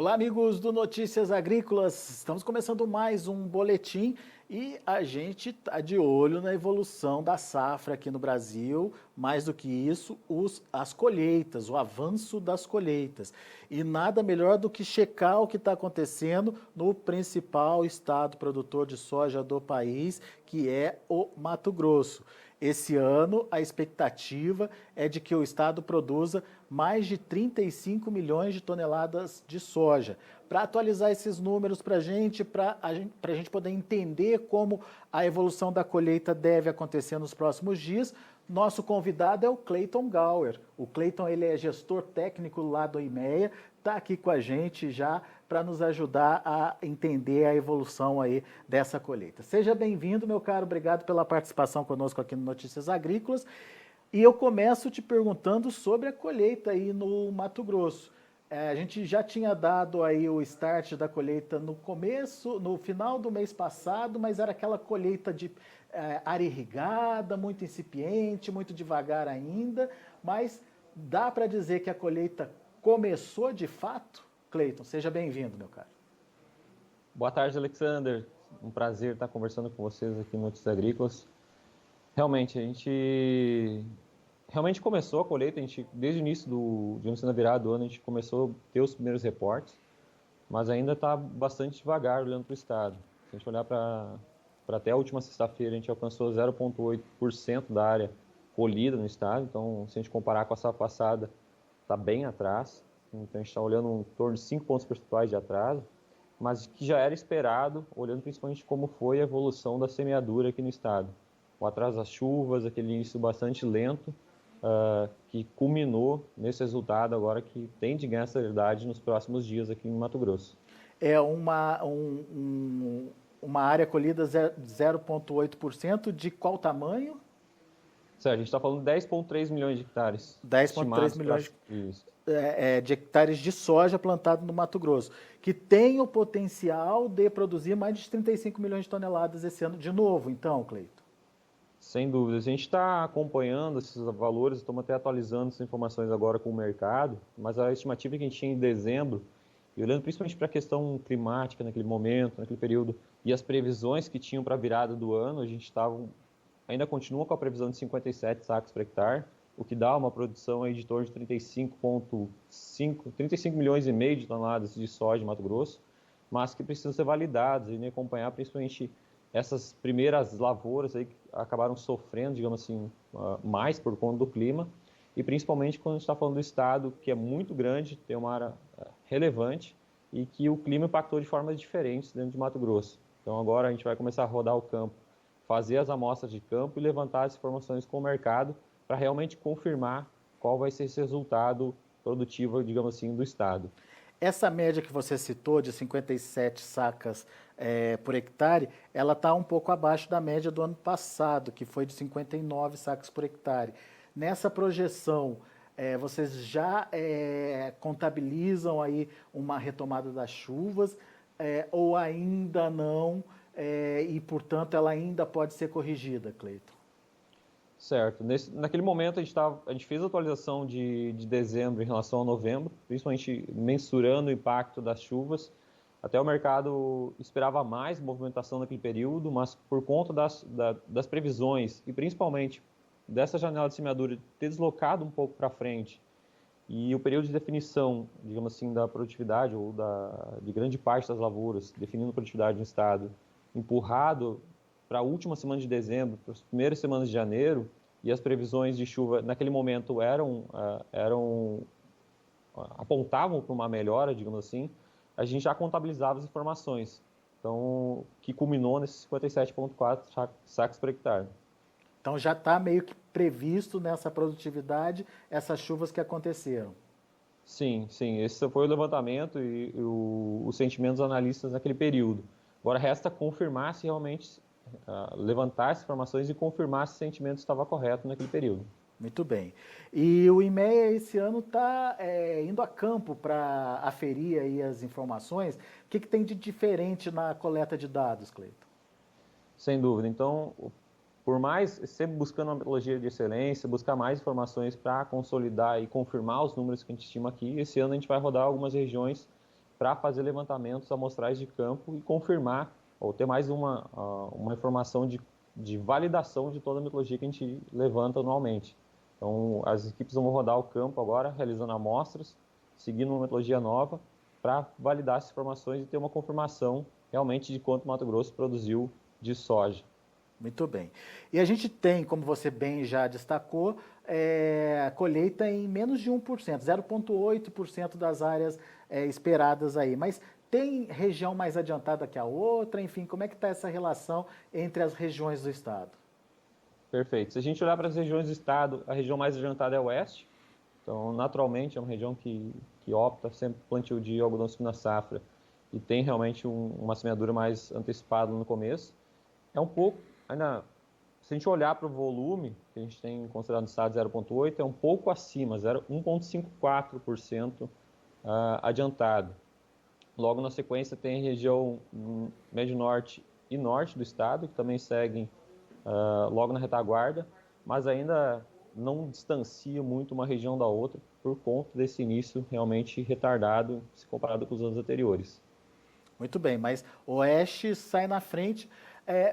Olá, amigos do Notícias Agrícolas. Estamos começando mais um boletim e a gente está de olho na evolução da safra aqui no Brasil. Mais do que isso, as colheitas, o avanço das colheitas. E nada melhor do que checar o que está acontecendo no principal estado produtor de soja do país, que é o Mato Grosso. Esse ano, a expectativa é de que o estado produza mais de 35 milhões de toneladas de soja. Para atualizar esses números para a gente poder entender como a evolução da colheita deve acontecer nos próximos dias, nosso convidado é o Cleiton Gauer. O Cleiton, ele é gestor técnico lá do IMEA, está aqui com a gente já para nos ajudar a entender a evolução aí dessa colheita. Seja bem-vindo, meu caro, obrigado pela participação conosco aqui no Notícias Agrícolas. E eu começo te perguntando sobre a colheita aí no Mato Grosso. A gente já tinha dado aí o start da colheita no final do mês passado, mas era aquela colheita de área irrigada, muito incipiente, muito devagar ainda, mas dá para dizer que a colheita começou de fato? Cleiton, seja bem-vindo, meu caro. Boa tarde, Alexander. Um prazer estar conversando com vocês aqui no Notícias Agrícolas. Realmente, a gente começou a colheita, desde o início na virada do ano, a gente começou a ter os primeiros reportes, mas ainda está bastante devagar olhando para o estado. Se a gente olhar para até a última sexta-feira, a gente alcançou 0,8% da área colhida no estado, então se a gente comparar com a safra passada, está bem atrás, então a gente está olhando em torno de 5 pontos percentuais de atraso, mas que já era esperado, olhando principalmente como foi a evolução da semeadura aqui no estado. O atraso das chuvas, aquele início bastante lento, que culminou nesse resultado agora que tem de ganhar celeridade nos próximos dias aqui em Mato Grosso. É uma área colhida 0,8% de qual tamanho? Certo, a gente está falando de 10,3 milhões de hectares. 10,3 milhões de hectares de soja plantado no Mato Grosso, que tem o potencial de produzir mais de 35 milhões de toneladas esse ano de novo, então, Cleiton? Sem dúvida. A gente está acompanhando esses valores, estamos até atualizando essas informações agora com o mercado, mas a estimativa que a gente tinha em dezembro, e olhando principalmente para a questão climática naquele momento, naquele período, e as previsões que tinham para a virada do ano, a gente ainda continua com a previsão de 57 sacos por hectare, o que dá uma produção aí de torno de 35 milhões e meio de toneladas de soja em Mato Grosso, mas que precisam ser validadas e acompanhar principalmente essas primeiras lavouras aí que acabaram sofrendo, digamos assim, mais por conta do clima, e principalmente quando a gente está falando do estado, que é muito grande, tem uma área relevante, e que o clima impactou de formas diferentes dentro de Mato Grosso. Então agora a gente vai começar a rodar o campo, fazer as amostras de campo e levantar as informações com o mercado para realmente confirmar qual vai ser esse resultado produtivo, digamos assim, do estado. Essa média que você citou de 57 sacas por hectare, ela está um pouco abaixo da média do ano passado, que foi de 59 sacas por hectare. Nessa projeção, vocês já contabilizam aí uma retomada das chuvas ou ainda não, e portanto ela ainda pode ser corrigida, Cleiton? Certo. Naquele momento a gente fez a atualização de dezembro em relação a novembro, principalmente mensurando o impacto das chuvas. Até o mercado esperava mais movimentação naquele período, mas por conta das previsões e principalmente dessa janela de semeadura ter deslocado um pouco para frente e o período de definição, digamos assim, da produtividade ou de grande parte das lavouras, definindo a produtividade no estado, empurrado para a última semana de dezembro, para as primeiras semanas de janeiro, e as previsões de chuva naquele momento apontavam para uma melhora, digamos assim, a gente já contabilizava as informações, então, que culminou nesses 57,4 sacos por hectare. Então já está meio que previsto nessa produtividade essas chuvas que aconteceram. Sim, esse foi o levantamento e os sentimentos dos analistas naquele período. Agora resta confirmar se realmente levantar essas informações e confirmar se o sentimento estava correto naquele período. Muito bem. E o IMEA esse ano está indo a campo para aferir aí as informações. O que tem de diferente na coleta de dados, Cleiton? Sem dúvida. Então, por mais, sempre buscando uma metodologia de excelência, buscar mais informações para consolidar e confirmar os números que a gente estima aqui, esse ano a gente vai rodar algumas regiões para fazer levantamentos amostrais de campo e confirmar, ou ter mais uma informação de validação de toda a metodologia que a gente levanta anualmente. Então, as equipes vão rodar o campo agora, realizando amostras, seguindo uma metodologia nova, para validar essas informações e ter uma confirmação realmente de quanto Mato Grosso produziu de soja. Muito bem. E a gente tem, como você bem já destacou, a colheita em menos de 1%, 0,8% das áreas esperadas aí. Mas tem região mais adiantada que a outra? Enfim, como é que está essa relação entre as regiões do estado? Perfeito. Se a gente olhar para as regiões do estado, a região mais adiantada é a oeste. Então, naturalmente, é uma região que opta sempre por plantio de algodão segunda safra e tem realmente uma semeadura mais antecipada no começo. É um pouco, ainda, se a gente olhar para o volume, que a gente tem considerado no estado 0,8, é um pouco acima, 1,54% adiantado. Logo na sequência tem a região médio norte e norte do estado, que também seguem logo na retaguarda, mas ainda não distancia muito uma região da outra por conta desse início realmente retardado se comparado com os anos anteriores. Muito bem, mas o oeste sai na frente,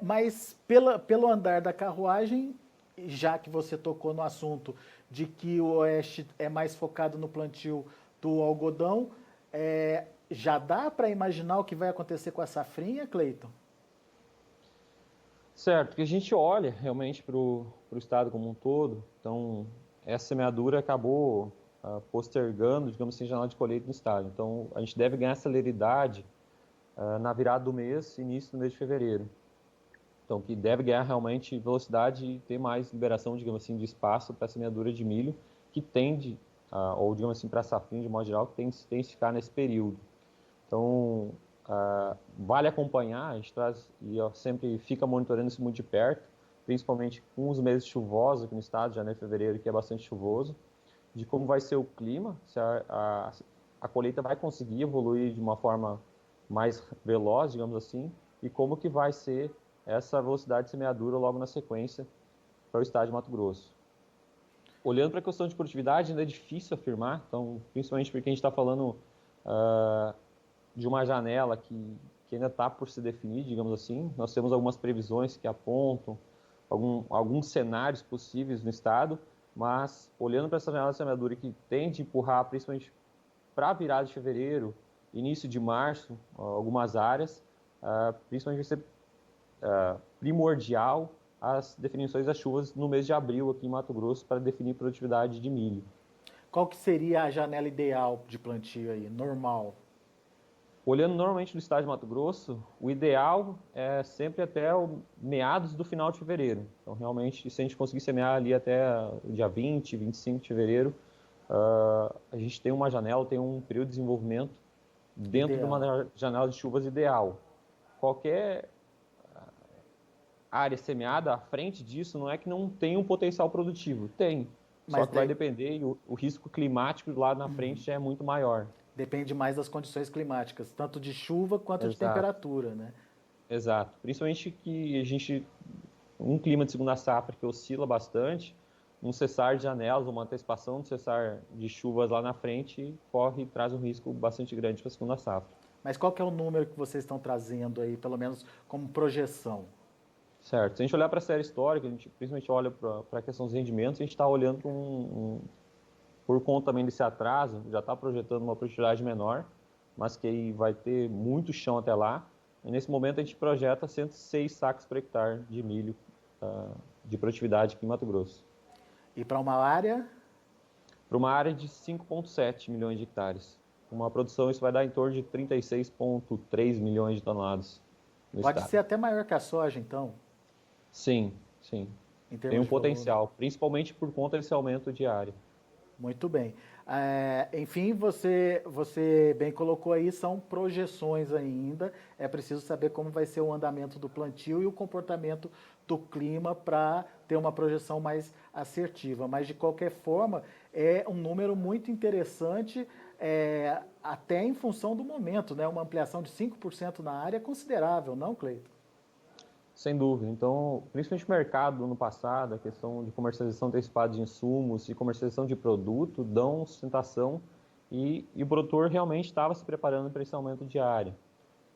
mas pelo andar da carruagem, já que você tocou no assunto de que o oeste é mais focado no plantio do algodão, já dá para imaginar o que vai acontecer com a safrinha, Cleiton? Certo, que a gente olha realmente para o estado como um todo, então essa semeadura acabou postergando, digamos assim, a janela de colheita no estado. Então a gente deve ganhar celeridade na virada do mês, início do mês de fevereiro. Então que deve ganhar realmente velocidade e ter mais liberação, digamos assim, de espaço para a semeadura de milho, que tende, ou digamos assim, para a safrinha de modo geral, que tende a se intensificar nesse período. Então, vale acompanhar, a gente traz e sempre fica monitorando isso muito de perto, principalmente com os meses chuvosos aqui no estado, janeiro e fevereiro, que é bastante chuvoso, de como vai ser o clima, se a colheita vai conseguir evoluir de uma forma mais veloz, digamos assim, e como que vai ser essa velocidade de semeadura logo na sequência para o estado de Mato Grosso. Olhando para a questão de produtividade, ainda é difícil afirmar, então, principalmente porque a gente está falando de uma janela que ainda está por se definir, digamos assim. Nós temos algumas previsões que apontam alguns cenários possíveis no estado, mas olhando para essa janela de semeadura que tende a empurrar principalmente para a virada de fevereiro, início de março, algumas áreas, principalmente vai ser primordial as definições das chuvas no mês de abril aqui em Mato Grosso para definir produtividade de milho. Qual que seria a janela ideal de plantio aí, normal? Olhando normalmente no estado de Mato Grosso, o ideal é sempre até o meados do final de fevereiro. Então, realmente, se a gente conseguir semear ali até o dia 20, 25 de fevereiro, a gente tem uma janela, tem um período de desenvolvimento dentro de uma janela de chuvas ideal. Qualquer área semeada à frente disso não é que não tem um potencial produtivo. Tem, só que vai depender e o risco climático lá na frente já é muito maior. Depende mais das condições climáticas, tanto de chuva quanto de temperatura, né? Exato. Principalmente que a gente, um clima de segunda safra que oscila bastante, um cessar de janelas, uma antecipação de cessar de chuvas lá na frente, traz um risco bastante grande para a segunda safra. Mas qual que é o número que vocês estão trazendo aí, pelo menos como projeção? Certo. Se a gente olhar para a série histórica, a gente principalmente olha para a questão dos rendimentos, a gente está olhando por conta também desse atraso, já está projetando uma produtividade menor, mas que aí vai ter muito chão até lá. E nesse momento a gente projeta 106 sacos por hectare de milho de produtividade aqui em Mato Grosso. E para uma área? Para uma área de 5,7 milhões de hectares. Uma produção, isso vai dar em torno de 36,3 milhões de toneladas no Pode estado. ser até maior que a soja, então? Sim, sim. Tem um potencial, principalmente por conta desse aumento de área. Muito bem. Enfim, você bem colocou aí, são projeções ainda. É preciso saber como vai ser o andamento do plantio e o comportamento do clima para ter uma projeção mais assertiva. Mas, de qualquer forma, é um número muito interessante, até em função do momento, né? Uma ampliação de 5% na área é considerável, não, Cleiton? Sem dúvida. Então, principalmente o mercado no passado, a questão de comercialização antecipada de insumos e comercialização de produto dão sustentação e o produtor realmente estava se preparando para esse aumento de área.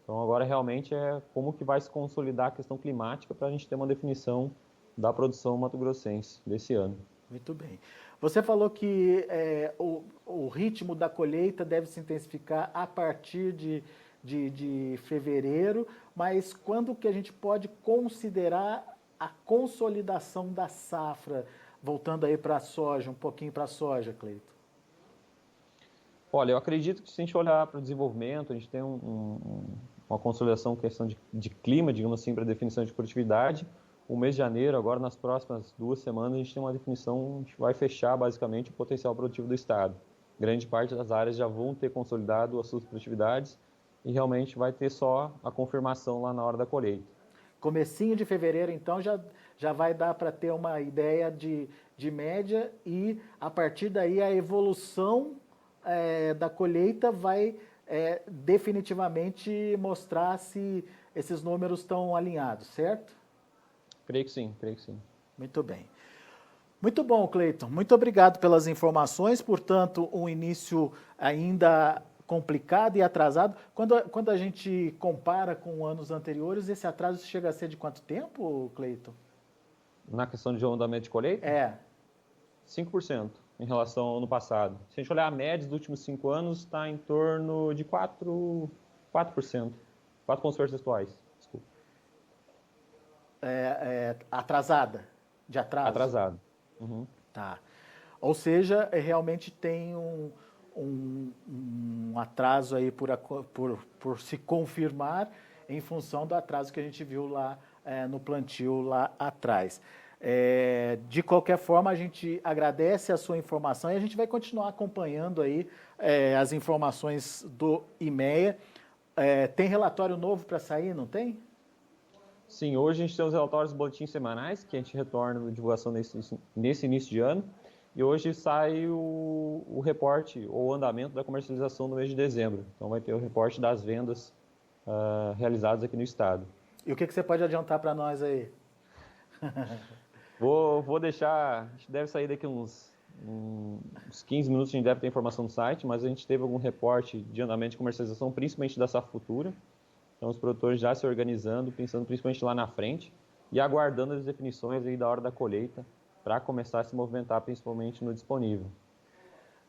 Então agora realmente é como que vai se consolidar a questão climática para a gente ter uma definição da produção mato-grossense desse ano. Muito bem. Você falou que o ritmo da colheita deve se intensificar a partir de fevereiro, mas quando que a gente pode considerar a consolidação da safra? Voltando aí para a soja, um pouquinho para a soja, Cleiton. Olha, eu acredito que se a gente olhar para o desenvolvimento, a gente tem uma consolidação questão de clima, digamos assim, para definição de produtividade. O mês de janeiro, agora nas próximas 2 semanas, a gente tem uma definição, a gente vai fechar basicamente o potencial produtivo do estado. Grande parte das áreas já vão ter consolidado as suas produtividades e realmente vai ter só a confirmação lá na hora da colheita. Comecinho de fevereiro, então, já vai dar para ter uma ideia de média e, a partir daí, a evolução da colheita vai definitivamente mostrar se esses números estão alinhados, certo? Creio que sim, creio que sim. Muito bem. Muito bom, Cleiton. Muito obrigado pelas informações. Portanto, um início ainda complicado e atrasado. Quando a gente compara com anos anteriores, esse atraso chega a ser de quanto tempo, Cleiton? Na questão de andamento de colheita? 5% em relação ao ano passado. Se a gente olhar a média dos últimos 5 anos, está em torno de 4%. 4 pontos percentuais, desculpa. Atrasada? De atraso? Atrasado. Uhum. Tá. Ou seja, realmente tem um atraso aí por se confirmar em função do atraso que a gente viu lá no plantio lá atrás. De qualquer forma, a gente agradece a sua informação e a gente vai continuar acompanhando aí as informações do IMEA. Tem relatório novo para sair, não tem? Sim, hoje a gente tem os relatórios boletins semanais, que a gente retorna na divulgação nesse início de ano. E hoje sai o reporte ou andamento da comercialização no mês de dezembro. Então vai ter o reporte das vendas realizadas aqui no estado. E o que você pode adiantar para nós aí? Vou deixar, a gente deve sair daqui uns 15 minutos, a gente deve ter informação no site, mas a gente teve algum reporte de andamento de comercialização, principalmente da safra futura. Então os produtores já se organizando, pensando principalmente lá na frente e aguardando as definições aí da hora da colheita para começar a se movimentar principalmente no disponível.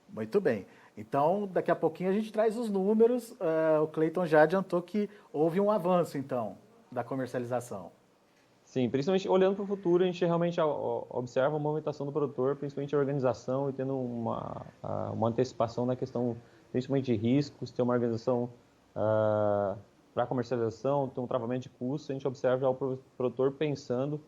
Muito bem. Então, daqui a pouquinho a gente traz os números. O Cleiton já adiantou que houve um avanço, então, da comercialização. Sim, principalmente olhando para o futuro, a gente realmente observa a movimentação do produtor, principalmente a organização e tendo uma antecipação na questão, principalmente de riscos, ter uma organização para comercialização, ter um travamento de custos. A gente observa já o produtor pensando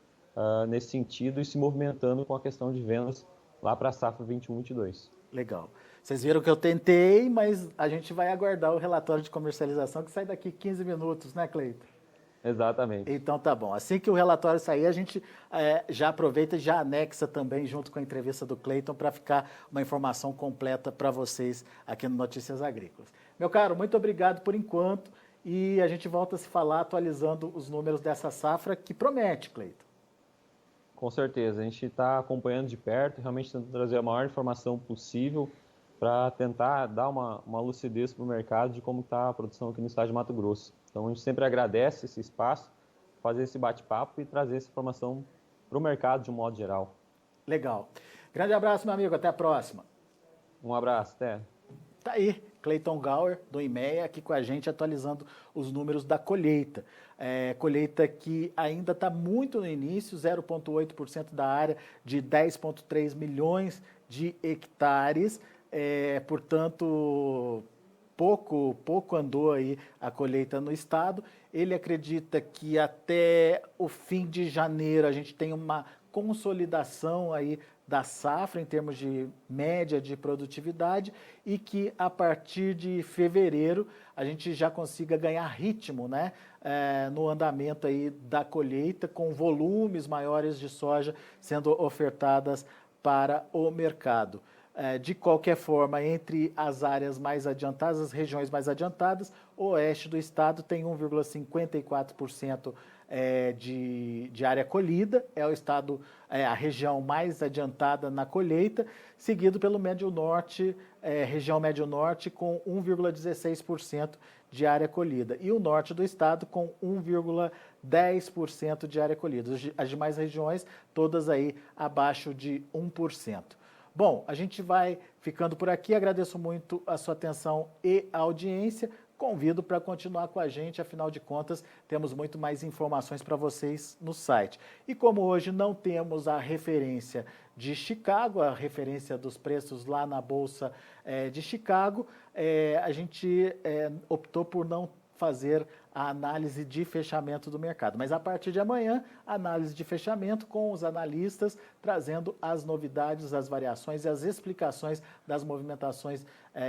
nesse sentido e se movimentando com a questão de vendas lá para a safra 21-22. Legal. Vocês viram que eu tentei, mas a gente vai aguardar o relatório de comercialização que sai daqui 15 minutos, né, Cleiton? Exatamente. Então tá bom. Assim que o relatório sair, a gente já aproveita e já anexa também junto com a entrevista do Cleiton para ficar uma informação completa para vocês aqui no Notícias Agrícolas. Meu caro, muito obrigado por enquanto e a gente volta a se falar atualizando os números dessa safra que promete, Cleiton. Com certeza, a gente está acompanhando de perto, realmente tentando trazer a maior informação possível para tentar dar uma lucidez para o mercado de como está a produção aqui no estado de Mato Grosso. Então a gente sempre agradece esse espaço, fazer esse bate-papo e trazer essa informação para o mercado de um modo geral. Legal. Grande abraço, meu amigo, até a próxima. Um abraço, até. Tá aí, Cleiton Gauer, do IMEA, aqui com a gente atualizando os números da colheita. Colheita que ainda está muito no início, 0,8% da área de 10,3 milhões de hectares. Portanto, pouco andou aí a colheita no estado. Ele acredita que até o fim de janeiro a gente tem uma consolidação aí da safra em termos de média de produtividade e que a partir de fevereiro a gente já consiga ganhar ritmo, né, no andamento aí da colheita, com volumes maiores de soja sendo ofertadas para o mercado. De qualquer forma, entre as áreas mais adiantadas, as regiões mais adiantadas, o oeste do estado tem 1,54% de de área colhida, é o estado, a região mais adiantada na colheita, seguido pelo Médio Norte, região Médio Norte com 1,16% de área colhida e o norte do estado com 1,10% de área colhida. As demais regiões todas aí abaixo de 1%. Bom, a gente vai ficando por aqui, agradeço muito a sua atenção e a audiência. Convido para continuar com a gente, afinal de contas, temos muito mais informações para vocês no site. E como hoje não temos a referência de Chicago, a referência dos preços lá na Bolsa de Chicago, a gente optou por não fazer a análise de fechamento do mercado. Mas a partir de amanhã, análise de fechamento com os analistas, trazendo as novidades, as variações e as explicações das movimentações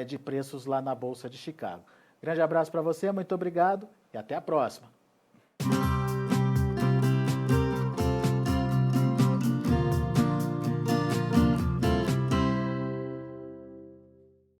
de preços lá na Bolsa de Chicago. Grande abraço para você, muito obrigado e até a próxima.